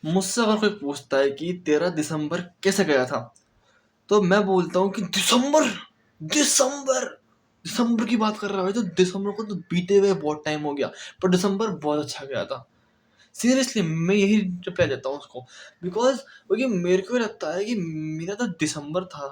मुझसे अगर कोई पूछता है कि तेरा दिसंबर कैसे गया था, तो मैं बोलता हूँ कि दिसंबर दिसंबर दिसंबर की बात कर रहा है तो दिसंबर को तो बीते हुए बहुत टाइम हो गया, पर दिसंबर बहुत अच्छा गया था। सीरियसली मैं यही रिप्लाई देता हूँ उसको, बिकॉज क्योंकि मेरे को लगता है कि मेरा तो दिसंबर था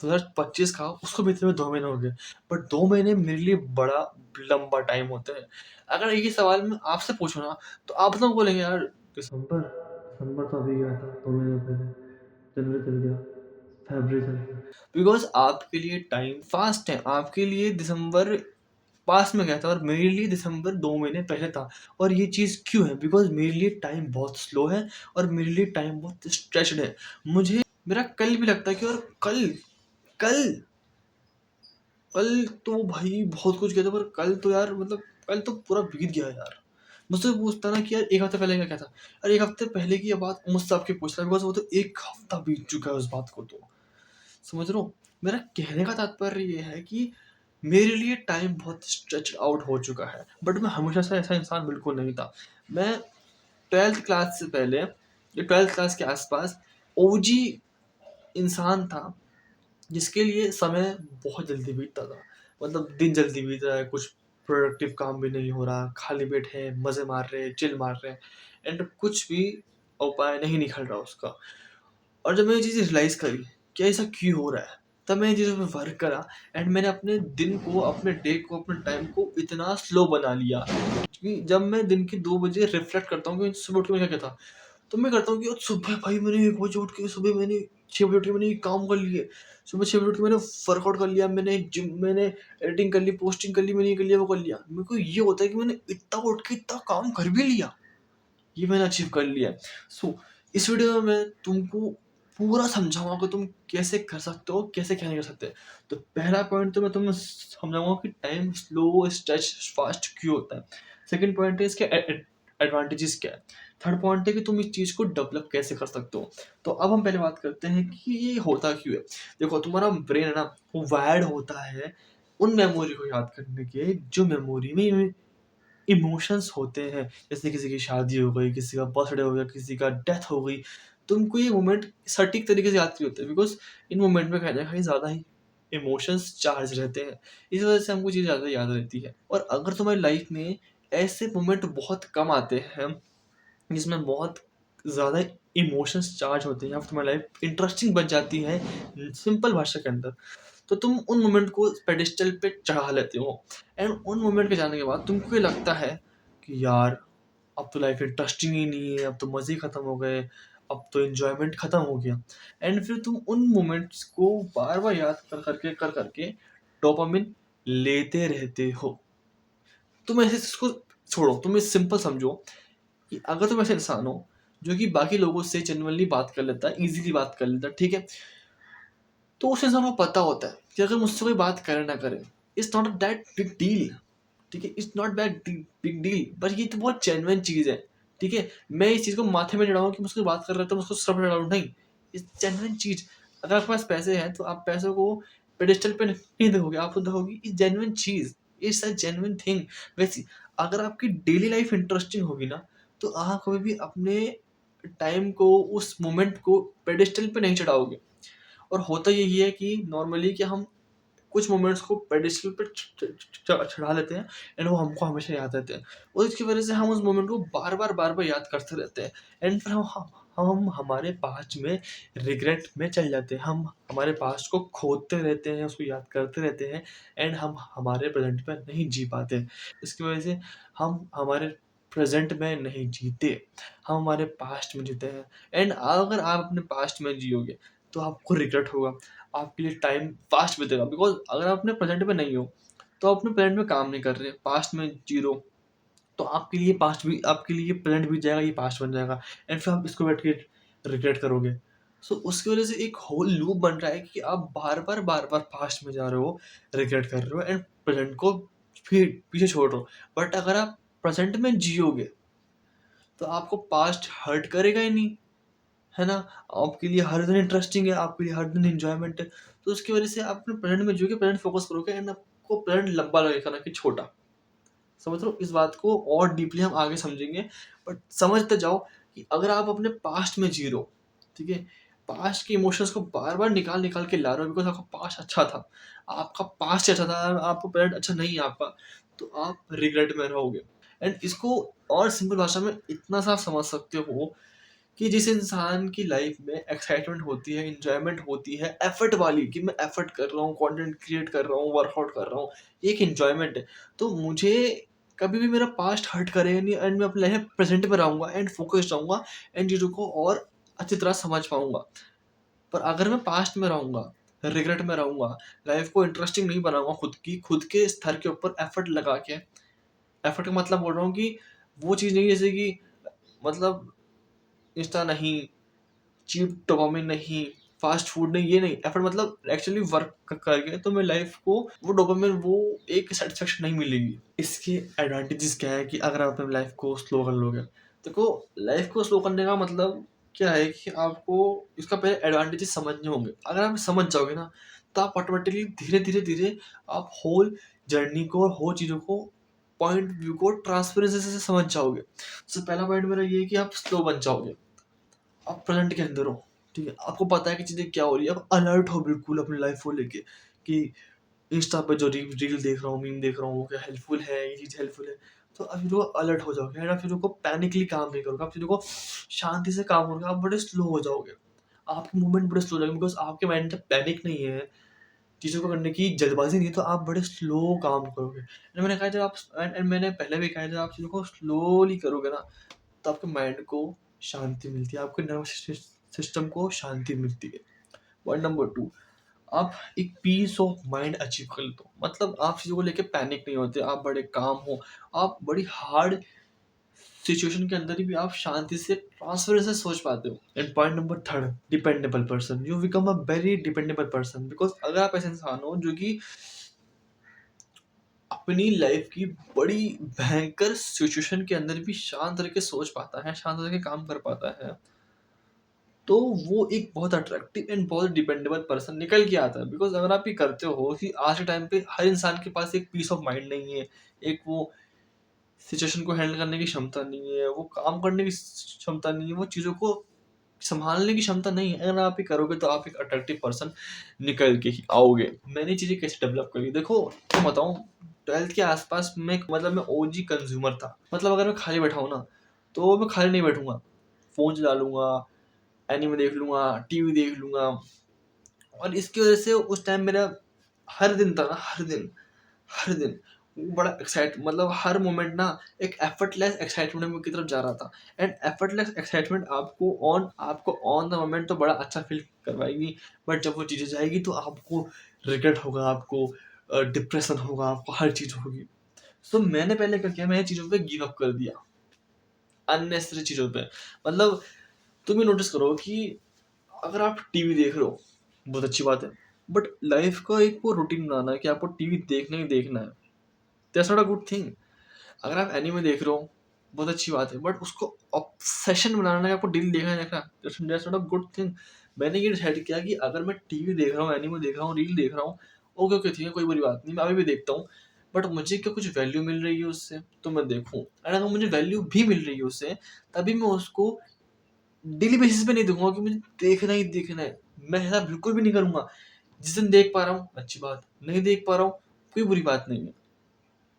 2025 का, उसको बीते हुए 2 महीने हो गए, बट 2 महीने मेरे लिए बड़ा लंबा टाइम होता है। अगर ये सवाल मैं आपसे पूछूँ ना, तो आप तो बोलेंगे यार दिसंबर दिसंबर तो अभी गया था 2 महीने पहले, जनवरी चल गया, फरवरी चल गया, बिकॉज आपके लिए टाइम फास्ट है, आपके लिए दिसंबर पास में गया था और मेरे लिए दिसंबर 2 महीने पहले था। और ये चीज़ क्यों है? बिकॉज मेरे लिए टाइम बहुत स्लो है और मेरे लिए टाइम बहुत स्ट्रेच्ड है। मुझे मेरा कल भी लगता है कि और कल कल कल तो भाई बहुत कुछ किया था, पर कल तो यार मतलब कल तो पूरा बीत गया यार। मुझसे पूछता ना कि यार एक हफ्ते पहले क्या क्या था, अरे एक हफ्ते पहले की बात मुझसे आपके पूछ रहा है, बिकॉज वो तो एक हफ्ता बीत चुका है उस बात को। तो समझ रहे हो? मेरा कहने का तात्पर्य ये है कि मेरे लिए टाइम बहुत स्ट्रेच आउट हो चुका है, बट मैं हमेशा से ऐसा इंसान बिल्कुल नहीं था। मैं 12th क्लास से पहले या 12th क्लास के आसपास ओजी इंसान था, जिसके लिए समय बहुत जल्दी बीतता था। मतलब दिन जल्दी बीत रहा है, कुछ प्रोडक्टिव काम भी नहीं हो रहा, खाली बैठे हैं, मज़े मार रहे हैं, चिल मार रहे हैं, एंड कुछ भी उपाय नहीं निकल रहा उसका। और जब मैंने ये चीज़ रियलाइज़ करी कि ऐसा क्यों हो रहा है, तब मैंने चीज़ों पे वर्क करा, एंड मैंने अपने दिन को, अपने डे को, अपने टाइम को इतना स्लो बना लिया कि जब मैं दिन के 2 बजे रिफ्लेक्ट करता हूँ कि सुबह उठ के मैं क्या किया था, तो मैं करता हूँ कि सुबह भाई मैंने 1 बजे उठ के, सुबह मैंने 6 बजे उठ के मैंने ये काम कर लिए, सुबह 6 बजे उठ के मैंने वर्कआउट कर लिया, मैंने एडिटिंग कर ली, पोस्टिंग कर ली, मैंने ये कर लिया, वो कर लिया। मेरे को ये होता है कि मैंने इतना उठ के इतना काम कर भी लिया, ये मैंने अचीव कर लिया है। सो इस वीडियो में मैं तुमको पूरा समझाऊंगा कि तुम कैसे कर सकते हो, कैसे क्या नहीं कर सकते। तो पहला पॉइंट तो मैं तुम्हें समझाऊंगा कि टाइम स्लो स्ट्रेच फास्ट क्यों होता है। सेकंड पॉइंट है इसके एडवांटेजेस क्या है। थर्ड पॉइंट है कि तुम इस चीज़ को डेवलप कैसे कर सकते हो। तो अब हम पहले बात करते हैं कि ये होता क्यों है। देखो तुम्हारा ब्रेन है ना, वो वायर्ड होता है उन मेमोरी को याद करने के जो मेमोरी में इमोशंस होते हैं। जैसे किसी की शादी हो गई, किसी का बर्थडे हो गया, किसी का डेथ हो गई, तुमको ये मोमेंट सटीक तरीके से याद नहीं होते, बिकॉज इन मोमेंट में कहीं ना कहीं ज़्यादा ही इमोशंस चार्ज रहते हैं। इस वजह से हमको चीज़ ज़्यादा याद रहती है। और अगर तुम्हारी लाइफ में ऐसे मोमेंट बहुत कम आते हैं जिसमें बहुत ज़्यादा इमोशंस चार्ज होते हैं या फिर तुम्हारी लाइफ इंटरेस्टिंग बन जाती है सिंपल भाषा के अंदर, तो तुम उन मोमेंट को पेडिस्टल पे चढ़ा लेते हो। एंड उन मोमेंट के जाने के बाद तुमको ये लगता है कि यार अब तो लाइफ इंटरेस्टिंग ही नहीं है, अब तो मज़े ही खत्म हो गए, अब तो एन्जॉयमेंट खत्म हो गया। एंड फिर तुम उन मोमेंट्स को बार-बार याद कर करके डोपामिन लेते रहते हो। तुम ऐसे इसको छोड़ो, तुम ये सिंपल समझो कि अगर तुम ऐसे इंसान हो जो कि बाकी लोगों से जेन्युइनली बात कर लेता है, ईज़िली बात कर लेता है, ठीक है? तो उस इंसान को पता होता है कि अगर मुझसे कोई बात करे ना करे, it's not that big deal, ठीक है? It's not that big deal, but ये तो बहुत जेन्युइन चीज़ है, ठीक है? मैं इस चीज़ को माथे में चढ़ाऊँ कि मुझसे बात कर रहा है तो मैं उसको सर पे चढ़ाऊँ, नहीं। इट्स जेन्युइन चीज़। अगर आपके पास पैसे हैं तो आप पैसों को पेडेस्टल पे नहीं देखोगे, आप तो देखोगे it's genuine cheese, it's a genuine thing. वैसे अगर आपकी डेली लाइफ इंटरेस्टिंग होगी ना, तो आप कभी भी अपने टाइम को, उस मोमेंट को पेडेस्टल पे नहीं चढ़ाओगे। और होता यही है कि नॉर्मली कि हम कुछ मोमेंट्स को पेडेस्टल पे चढ़ा लेते हैं, एंड वो हमको हमेशा याद रहते हैं, और इसकी वजह से हम उस मोमेंट को बार बार याद करते रहते हैं। एंड फिर हम हमारे पास्ट में रिग्रेट में चल जाते हैं, हम हमारे पास्ट को खोदते रहते हैं, उसको याद करते रहते हैं, एंड हम हमारे प्रेजेंट में नहीं जी पाते। इसकी वजह से हम हमारे प्रेजेंट में नहीं जीते, हम हमारे पास्ट में जीते हैं। एंड अगर आप अपने पास्ट में जियोगे तो आपको रिग्रेट होगा, आपके लिए टाइम फास्ट बीतेगा, बिकॉज अगर आप अपने प्रेजेंट में नहीं हो तो आप अपने प्रेजेंट में काम नहीं कर रहे, पास्ट में जी रहे हो, तो आपके लिए पास्ट भी, आपके लिए प्रेजेंट बीत जाएगा, ये पास्ट बन जाएगा, एंड फिर आप इसको बैठ के रिग्रेट करोगे। सो उसकी वजह से एक होल लूप बन रहा है कि आप बार बार पास्ट में जा रहे हो, रिग्रेट कर रहे हो, एंड प्रेजेंट को फिर पीछे छोड़ रहे हो। बट अगर आप प्रेजेंट में जियोगे तो आपको पास्ट हर्ट करेगा ही नहीं, है ना? आपके लिए हर दिन इंटरेस्टिंग है, आपके लिए हर दिन एन्जॉयमेंट है। तो उसकी वजह से आप अपने प्रेज़ेंट में जियोगे, प्रेज़ेंट फ़ोकस करोगे, एंड आपको प्रेज़ेंट लंबा लगेगा ना कि छोटा। समझ रहे हो? इस बात को और डीपली हम आगे समझेंगे, बट समझते जाओ कि अगर आप अपने पास्ट में जी रहे हो, ठीक है, पास्ट के इमोशंस को बार बार निकाल निकाल के ला रहे हो बिकॉज आपका पास्ट अच्छा था, आपका पास्ट अच्छा था, आपको प्रेजेंट अच्छा नहीं है आपका, तो आप रिग्रेट में रहोगे। एंड इसको और सिंपल भाषा में इतना सा आप समझ सकते हो कि जिस इंसान की लाइफ में एक्साइटमेंट होती है, इंजॉयमेंट होती है, एफर्ट वाली, कि मैं एफर्ट कर रहा हूँ, कंटेंट क्रिएट कर रहा हूँ, वर्कआउट कर रहा हूँ, ये एक इंजॉयमेंट है। तो मुझे कभी भी मेरा पास्ट हर्ट करेगा नहीं एंड मैं अपने लाइफ में प्रेजेंट में रहूंगा एंड फोकस्ड रहूंगा एंड चीज़ों को और अच्छी तरह समझ पाऊंगा। पर अगर मैं पास्ट में रहूंगा, रिग्रेट में रहूंगा, लाइफ को इंटरेस्टिंग नहीं बनाऊंगा, खुद के स्तर के ऊपर एफर्ट लगा के, एफर्ट का मतलब बोल रहा हूँ कि वो चीज़ नहीं जैसे कि मतलब इंस्टा नहीं, चीप डोपामिन नहीं, फास्ट फूड नहीं, ये नहीं, एफर्ट मतलब एक्चुअली वर्क करके तो मेरी लाइफ को वो डोपामिन, वो एक सेटिस्फेक्शन नहीं मिलेगी। इसके एडवांटेजेस क्या है कि अगर आप अपनी लाइफ को स्लो कर लोगे, देखो लाइफ को स्लो करने का मतलब क्या है कि आपको इसका पहले एडवांटेजेस समझने होंगे। अगर आप समझ जाओगे ना तो आप ऑटोमेटिकली धीरे धीरे धीरे आप होल जर्नी को और होल चीज़ों को, पॉइंट व्यू को ट्रांसपेरेंसी से समझ जाओगे। तो पहला पॉइंट मेरा ये है कि आप स्लो बन जाओगे, आप प्रेजेंट के अंदर हो, ठीक है, आपको पता है कि चीज़ें क्या हो रही है, आप अलर्ट हो बिल्कुल अपनी लाइफ को लेके कि इंस्टा पे जो रील देख रहा हूँ, मीम देख रहा हूँ, वो क्या हेल्पफुल है, ये चीज़ हेल्पफुल है। तो आप चीज़ों को अलर्ट हो जाओगे एंड आप चीज़ों को पैनिकली काम नहीं करोगे, आप चीज़ों को शांति से काम करोगे, आप बड़े स्लो हो जाओगे, आपके मूवमेंट बड़े स्लो हो जाएंगे बिकॉज आपके माइंड में पैनिक नहीं है, चीज़ों को करने की जल्दबाजी नहीं है, तो आप बड़े स्लो काम करोगे। एंड मैंने कहा जब आप एंड मैंने पहले भी कहा जब आप चीज़ों को स्लोली करोगे ना तो आपके माइंड को शांति मिलती है, आपके नर्वस सिस्टम को शांति मिलती है। पॉइंट नंबर 2, आप एक पीस ऑफ माइंड अचीव कर लेते हो, मतलब आप चीज़ों को लेके पैनिक नहीं होते, आप बड़े काम हो, आप बड़ी हार्ड सिचुएशन के अंदर भी आप शांति से ट्रांसफर से सोच पाते हो। And point number 3, dependable person, you become a very dependable person because अगर आप ऐसे इंसान हो जो कि अपनी लाइफ की बड़ी भयंकर सिचुएशन के अंदर भी शांत रह के सोच पाता है, शांत रह के काम कर पाता है, तो वो एक बहुत अट्रैक्टिव एंड बहुत डिपेंडेबल पर्सन निकल के आता है। बिकॉज अगर आप ये करते हो कि आज के टाइम पे हर इंसान के पास एक पीस ऑफ माइंड नहीं है, एक वो सिचुएशन को हैंडल करने की क्षमता नहीं है, वो काम करने की क्षमता नहीं है, वो चीज़ों को संभालने की क्षमता नहीं है। अगर आप ये करोगे तो आप एक अट्रैक्टिव पर्सन निकल के ही आओगे। मैंने चीज़ें कैसे डेवलप करी, देखो मैं बताऊँ, 12th के आसपास में मतलब मैं ओजी कंज्यूमर था। मतलब अगर मैं खाली बैठा हूँ ना तो मैं खाली नहीं बैठूंगा, फ़ोन चला लूँगा, एनीमे देख लूँगा, टीवी देख लूँगा। और इसकी वजह से उस टाइम मेरा हर दिन था ना, हर दिन वो बड़ा एक्साइट, मतलब हर मोमेंट ना एक एफर्टलेस एक्साइटमेंट की तरफ जा रहा था। एंड एफर्टलेस एक्साइटमेंट आपको ऑन द मोमेंट तो बड़ा अच्छा फील करवाएगी, बट जब वो चीज़ें जाएगी तो आपको रिग्रेट होगा, आपको डिप्रेशन होगा, आपको हर चीज़ होगी। सो मैंने पहले क्या किया, मैंने चीज़ों पे गिव अप कर दिया, अननेसेसरी चीज़ों पे। मतलब तुम ये नोटिस करो कि अगर आप टीवी देख रहे हो बहुत अच्छी बात है, बट लाइफ का एक वो रूटीन बनाना है कि आपको टीवी देखना ही देखना है, that's not a good thing. अगर आप एनीमे देख रहे हो बहुत अच्छी बात है, बट उसको ऑब्सेशन बनाना है, आपको डेली देखना है, that's not a good thing. मैंने ये डिसाइड किया कि अगर मैं टीवी देख रहा हूँ, एनीमे देख रहा हूँ, रील देख रहा हूँ, ओके ओके ठीक है, कोई बुरी बात नहीं, मैं अभी भी देखता हूँ, बट मुझे क्या कुछ वैल्यू मिल रही है उससे तो मैं देखूँ। एंड अगर मुझे वैल्यू भी मिल रही है उससे तभी मैं उसको डेली बेसिस पे नहीं देखूंगा कि मुझे देखना ही देखना है। मैं ऐसा बिल्कुल भी नहीं करूंगा। जिस दिन देख पा रहा हूँ अच्छी बात, नहीं देख पा रहा हूँ कोई बुरी बात नहीं है,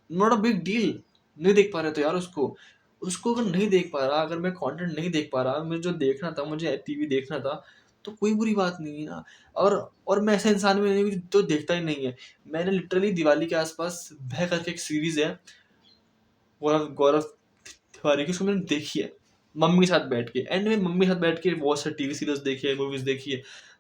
नॉट अ बिग डील। नहीं देख पा रहे तो यार उसको उसको अगर नहीं देख पा रहा, अगर मैं कंटेंट नहीं देख पा रहा, मुझे जो देखना था, मुझे टीवी देखना था, तो कोई बुरी बात नहीं है ना। और मैं ऐसा इंसान भी नहीं हूँ जो देखता ही नहीं है। मैंने लिटरली दिवाली के आसपास भय करके एक सीरीज है गौरव गौरव तिवारी की, उसको मैंने देखी है मम्मी के साथ बैठ के, एंड में मम्मी के साथ बैठ के बहुत सारे टीवी सीरियल्स देखी है, मूवीज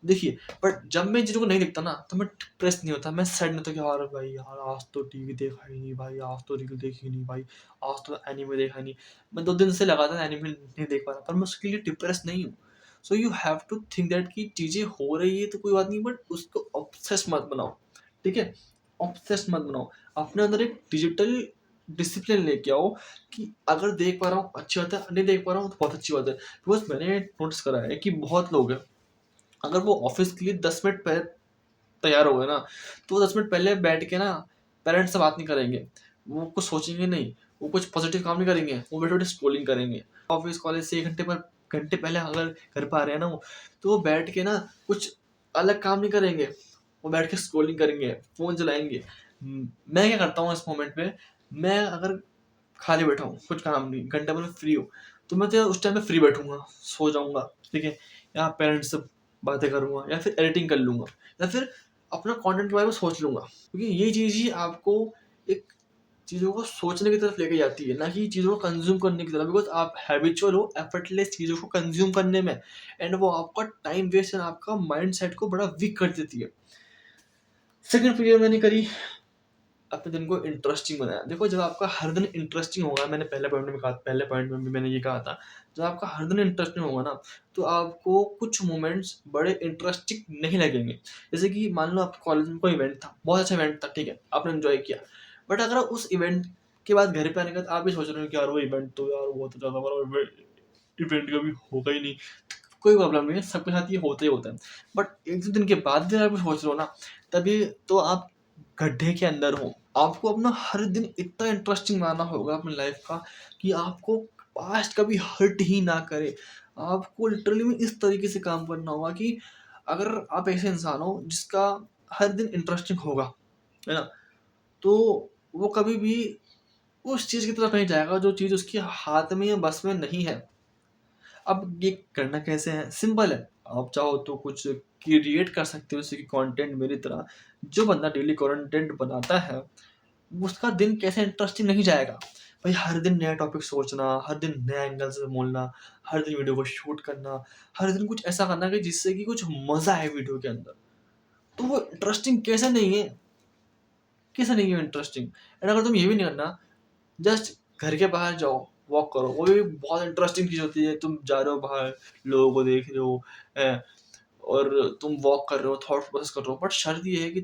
देखिए। बट जब मैं चीज़ों को नहीं देखता ना तो मैं डिप्रेस नहीं होता, मैं सैड नहीं होता कि यार भाई यार आज तो टीवी देखा ही नहीं भाई, आज तो रील देखी नहीं भाई, आज तो एनीमे देखा ही नहीं। मैं 2 दिन से लगातार एनीमे नहीं देख पा रहा, पर मैं उसके लिए डिप्रेस नहीं हूँ। So you have to think that कि चीज़ें हो रही है तो कोई बात नहीं, बट उसको ऑब्सेस मत बनाओ, ठीक है, ऑब्सेस मत बनाओ। अपने अंदर एक डिजिटल डिसिप्लिन लेके आओ कि अगर देख पा रहा हूँ अच्छी बात है, नहीं देख पा रहा हूँ तो बहुत अच्छी बात है। बिकॉज मैंने नोटिस करा है कि बहुत लोग हैं, अगर वो ऑफिस के लिए 10 मिनट पहले तैयार हो गए ना तो वो 10 मिनट पहले बैठ के ना पेरेंट्स से बात नहीं करेंगे, वो कुछ सोचेंगे नहीं, वो कुछ पॉजिटिव काम नहीं करेंगे, वो बैठे बैठे स्क्रोलिंग करेंगे। ऑफिस कॉलेज से 1 घंटे पर घंटे पहले अगर घर पे आ रहे हैं ना तो वो बैठ के ना कुछ अलग काम नहीं करेंगे, वो बैठ के स्क्रॉलिंग करेंगे, फ़ोन चलाएँगे। मैं क्या करता हूँ इस मोमेंट पे, मैं अगर खाली बैठा हूँ, कुछ काम नहीं, घंटे भर में फ्री हूँ, तो मैं तो उस टाइम पे फ्री बैठूँगा, सो जाऊँगा, ठीक है? या पेरेंट्स से बातें करूँगा या फिर एडिटिंग कर लूँगा या फिर अपना कंटेंट के बारे में सोच लूँगा। क्योंकि ये चीज़ ही आपको एक चीज़ों को सोचने की तरफ लेके जाती है, ना कि चीज़ों को कंज़्यूम करने की तरफ, बिकॉज़ आप हैबिचुअल हो एफर्टलेस चीज़ों को कंज़्यूम करने में एंड वो आपका टाइम वेस्ट एंड आपका माइंडसेट को बड़ा वीक कर देती है। सेकंड चीज़ मैंने करी, अपने दिन को इंटरेस्टिंग बनाया। देखो जब आपका हर दिन इंटरेस्टिंग होगा, मैंने पहले पॉइंट में भी मैंने ये कहा था, जब आपका हर दिन इंटरेस्टिंग होगा ना, तो आपको कुछ मोमेंट्स बड़े इंटरेस्टिंग नहीं लगेंगे। जैसे कि मान लो आपके कॉलेज में कोई इवेंट था, बहुत अच्छा इवेंट था, ठीक है, आपने एन्जॉय किया। बट अगर उस इवेंट के बाद घर पे आने के बाद आप ये सोच रहे हो कि यार वो इवेंट तो यार बहुत ज़्यादा बड़ा इवेंट कभी होगा ही नहीं। कोई प्रॉब्लम नहीं है, सबके साथ ये होता ही होता है। बट 1-2 दिन के बाद भी आप सोच रहे हो ना, तभी तो आप गड्ढे के अंदर हो। आपको अपना हर दिन इतना इंटरेस्टिंग बनाना होगा अपनी लाइफ का कि आपको पास्ट कभी हर्ट ही ना करे। आपको लिटरली में इस तरीके से काम करना होगा कि अगर आप ऐसे इंसान हो जिसका हर दिन इंटरेस्टिंग होगा, है ना? तो वो कभी भी उस चीज़ की तरफ नहीं जाएगा जो चीज़ उसके हाथ में या बस में नहीं है। अब ये करना कैसे है? सिंपल है। आप चाहो तो कुछ क्रिएट कर सकते हो जैसे कि कंटेंट मेरी तरह। जो बंदा डेली कंटेंट बनाता है, उसका दिन कैसे इंटरेस्टिंग नहीं जाएगा। भाई हर दिन नया टॉपिक सोचना, हर दिन नए एंगल से बोलना, हर दिन वीडियो को शूट करना, हर दिन कुछ ऐसा करना कि जिससे कि कुछ मज़ा आए वीडियो के अंदर। तो वो इंटरेस्टिंग कैसे नहीं है? कैसे नहीं है इंटरेस्टिंग? एंड अगर तुम ये भी नहीं करना, जस्ट घर के बाहर जाओ, वॉक करो, वो भी बहुत इंटरेस्टिंग चीज़ होती है। तुम जा रहे हो बाहर, लोगों को देख रहे हो, हैं, और तुम वॉक कर रहे हो, थॉट प्रोसेस कर रहे हो, बट शर्त ये है कि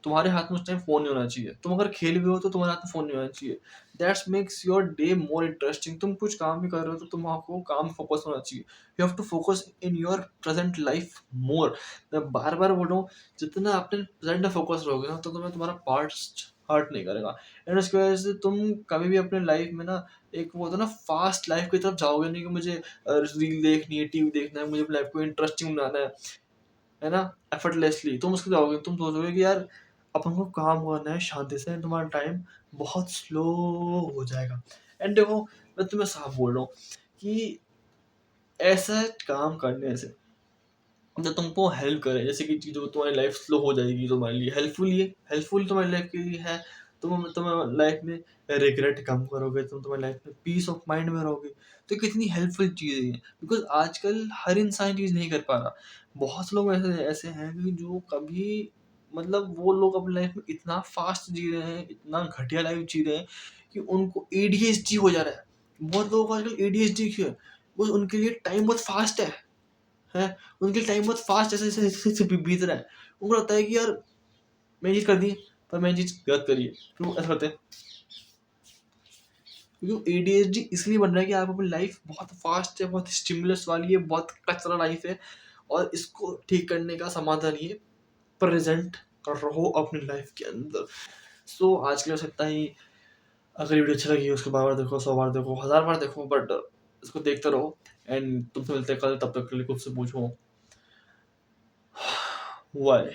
तुम्हारे हाथ में उस टाइम फ़ोन नहीं होना चाहिए। तुम अगर खेल भी हो तो तुम्हारे हाथ में फ़ोन नहीं होना चाहिए। That's makes your day more interesting. तुम कुछ काम भी कर रहे हो तो तुम्हारा काम में फ़ोकस होना चाहिए। You have to focus in your present life more. मैं बार-बार बोल रहा हूँ, जितना अपने प्रेज़ेंट में फ़ोकस रहोगे ना, तो तुम्हें तुम्हारा पास्ट हर्ट नहीं करेगा। एंड उसकी वजह से तुम कभी भी अपने लाइफ़ में ना, एक वो होता है ना, फ़ास्ट लाइफ़ की तरफ जाओगे नहीं कि मुझे रील देखनी है, टीवी देखना है, मुझे अपनी लाइफ़ को इंटरेस्टिंग बनाना है ना? एफर्टलेसली तुम उसको जाओगे, तुम सोचोगे कि यार अपन को काम करना है शांति से, तुम्हारा टाइम बहुत स्लो हो जाएगा। एंड देखो, मैं तुम्हें साफ बोल रहा हूँ कि ऐसा काम करने से जो तुमको हेल्प करे, जैसे कि चीज़ों तुम्हारी लाइफ स्लो हो जाएगी, तुम्हारे लिए हेल्पफुल तुम्हारी लाइफ के लिए है। तुम लाइफ में रिग्रेट कम करोगे, तुम तुम्हारी लाइफ में पीस ऑफ माइंड में रहोगे। तो कितनी हेल्पफुल चीज़ है ये, बिकॉज़ आजकल हर इंसान चीज़ नहीं कर पा रहा। बहुत से लोग ऐसे ऐसे हैं कि जो कभी, मतलब वो लोग अपनी लाइफ में इतना फास्ट जी रहे हैं, इतना घटिया लाइफ जी रहे हैं कि उनको एडीएचडी हो जा रहा है। बहुत लोगों को आजकल एडीएचडी क्यों है? वो उनके लिए टाइम बहुत फास्ट है, उनके टाइम बहुत फास्ट ऐसे बीत रहा है। उनको लगता है कि यार मैंने चीज़ कर दी, पर मैंने चीज़ गलत करी है। क्यों ऐसा करते हैं? क्योंकि एडीएचडी इसलिए बन रहा है कि आप अपनी लाइफ बहुत फास्ट है, बहुत स्टिमुलस वाली है, बहुत कचरा लाइफ है, और इसको ठीक करने का समाधान ये प्रेज़ेंट कर रहो अपनी लाइफ के अंदर। सो आज के लिए बस इतना ही। अगर ये वीडियो अच्छी लगी उसको बार-बार देखो, 100 बार देखो, 1000 बार देखो, बट इसको देखते रहो। एंड तुमसे मिलते हैं कल, तब तक के लिए खुद से पूछो व्हाय?